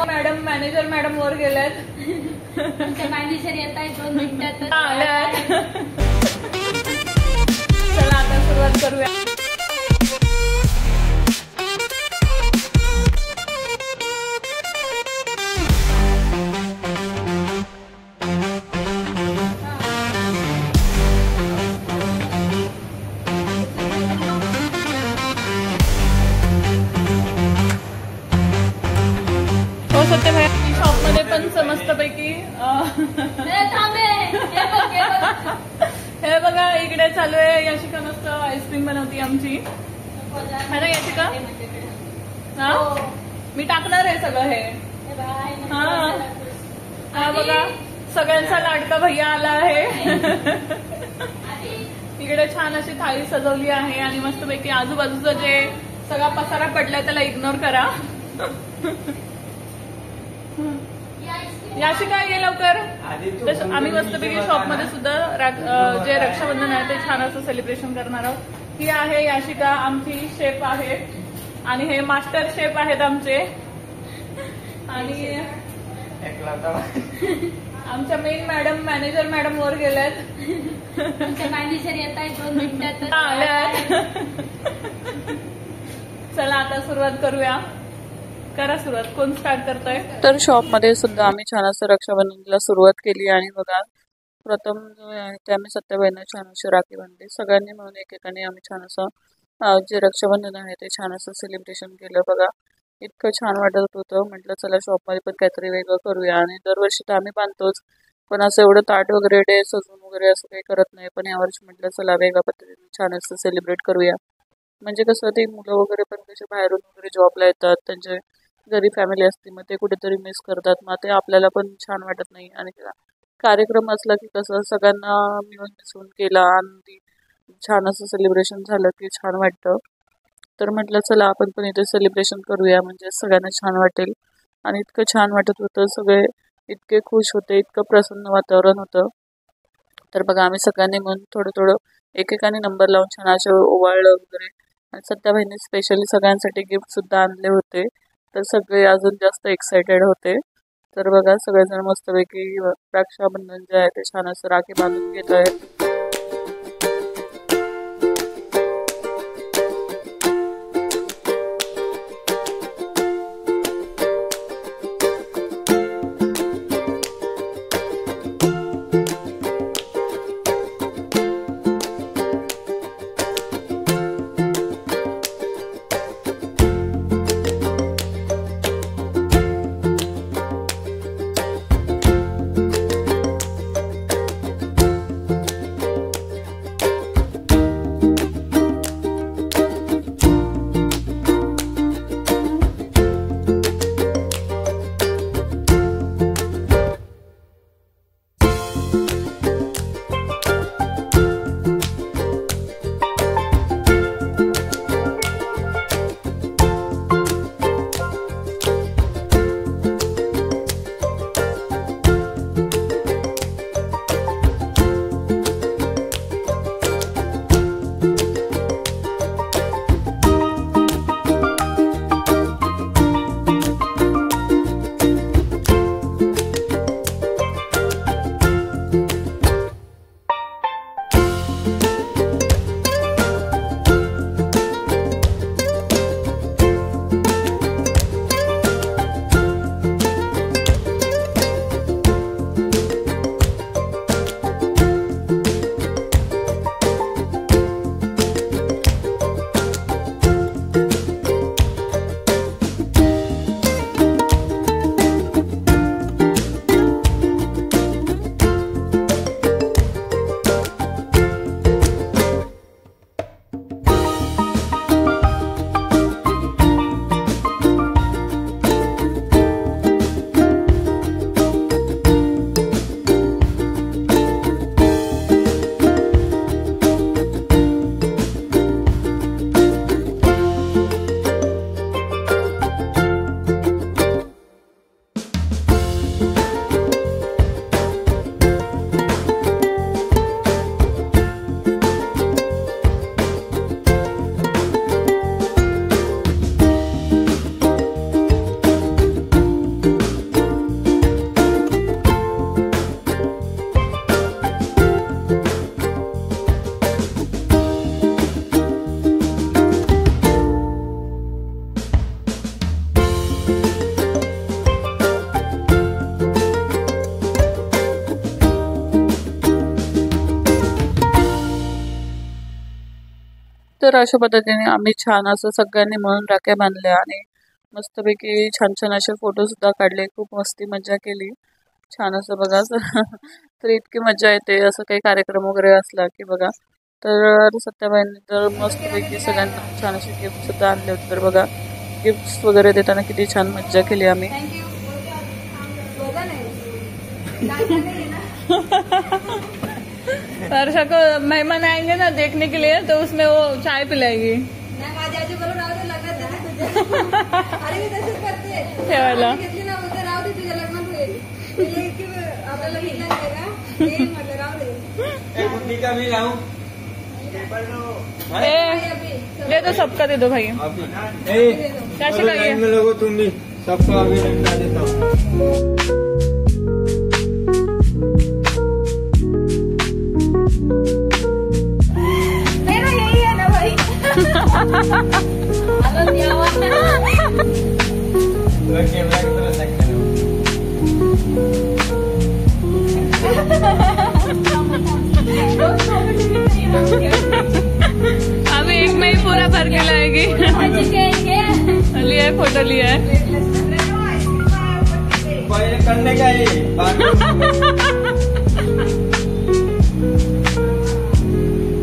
Madam manager madam वर गेल्यात. Manager येत आहे 2 मिनिटात. चला आता सुरुवात करूया. सत्य भाई शॉप मध्ये पण मस्त पैकी हे बघा इकडे चालू आहे. याशिका मस्त आईस्क्रीम बनवती आमची है ना याशिका. हा मी टाकणार आहे सगळं हे. हा बघा सगळ्यांचा लाडका भैया आला आहे. इकडे छान अशी थाळी सजवली आहे आणि मस्त पैकी आजूबाजूचं जे सगळा पसारा पडलाय त्याला इग्नोर करा. याशिका ये लवकर. आम्ही मस्तपैकी शॉप मध्ये सुद्धा जे रक्षाबंधन आहे ते छान असं सेलिब्रेशन करणार आहोत. ही आहे याशिका आमची शेफ आहे आणि हे मास्टर शेफ आहेत आमचे. आणि आमच्या मेन मॅडम मॅनेजर मॅडम वर गेल्यात. मॅनेजर येत आहे 2 मिनिटात. चला आता सुरुवात करूया. करा सुरुवात. कोण स्टार्ट करताय. तर शॉप मध्ये सुद्धा आम्ही छान असं रक्षाबंधनला सुरुवात केली आणि बघा प्रथम जो आहे ते आम्ही सत्याबाईंना छान अशी राखी बांधली. सगळ्यांनी मिळून एकेकाने आम्ही छान असं जे रक्षाबंधन आहे ते छान असं सेलिब्रेशन केलं. बघा इतकं छान वाटत होतं. म्हटलं चला शॉपमध्ये पण काहीतरी वेगळं करूया. आणि दरवर्षी तर आम्ही बांधतोच पण असं एवढं ताट वगैरे डे सजून वगैरे असं काही करत नाही. पण यावर्षी म्हटलं चला वेगळ्या पद्धतीने छान असं सेलिब्रेट करूया. म्हणजे कसं ते मुलं वगैरे पण कसे बाहेरून वगैरे जॉबला येतात. त्यांचे घरी फॅमिली असते मग ते कुठेतरी मिस करतात. मग ते आपल्याला पण छान वाटत नाही. आणि कार्यक्रम असला की कसं सगळ्यांना मिळून मिसळून केला आणि छान असं सेलिब्रेशन झालं की छान वाटतं. तर म्हटलं चला आपण पण इथे सेलिब्रेशन करूया म्हणजे सगळ्यांना छान वाटेल. आणि इतकं छान वाटत होतं. सगळे इतके खुश होते. इतकं प्रसन्न वातावरण होतं. तर बघा आम्ही सगळ्यांनी म्हणून थोडं थोडं एकेकाने नंबर लावून छान असे ओवाळलं वगैरे. आणि सत्याबाईंनी स्पेशली सगळ्यांसाठी गिफ्ट सुद्धा आणले होते. तर सगळे अजून जास्त एक्सायटेड होते. तर बघा सगळेजण मस्तपैकी रक्षाबंधन जे आहे ते छान असं राखी बांधून घेत आहेत. तर अशा पद्धतीने आम्ही छान असं सगळ्यांनी म्हणून राख्या बांधल्या आणि मस्तपैकी छान छान असे फोटो सुद्धा काढले. खूप मस्ती मजा केली. छान असं बघा तर इतकी मजा येते असं काही कार्यक्रम वगैरे असला की बघा. तर सत्याबाईंनी तर मस्तपैकी सगळ्यांना छान असे गिफ्ट सुद्धा आणले होते. तर बघा गिफ्ट वगैरे देताना किती छान मज्जा केली आम्ही. वर्षा को मेहमान आएंगे ना देखने के लिए तो उसमें वो चाय पिलाएगी ठेवायला. ले तो सबका दे दो भाई. कैसे खाइए लोगों तुम भी सबको अभी रखा देता हूँ. अभी एक में ही पूरा भर के लाएगी. लिया है फोटो लिया है. करने का ही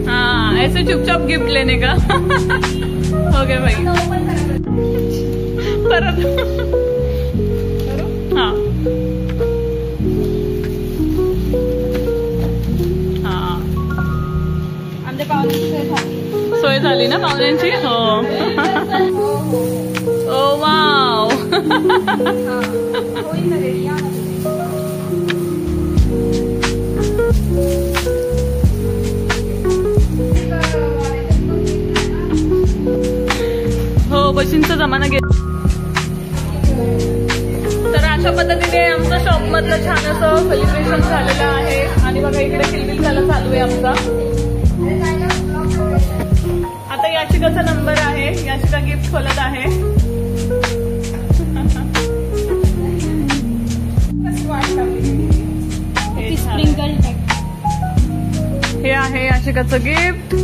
हाँ ऐसे चुपचाप गिफ्ट लेने का. हो गया भाई. परत हाँ हाँ सोय झाली ना पाहुण्यांची. हो ओ वाव. हो बशींचा जमाना गेला. तर अशा पद्धतीने आमचं शॉप मधलं छान असं सेलिब्रेशन झालेलं आहे. आणि बघा इकडे किलबिल झालं चालू आहे आमचा. आता याशिकाचा नंबर आहे. याशिका गिफ्ट खोलत आहे. हे आहे याशिकाचं गिफ्ट.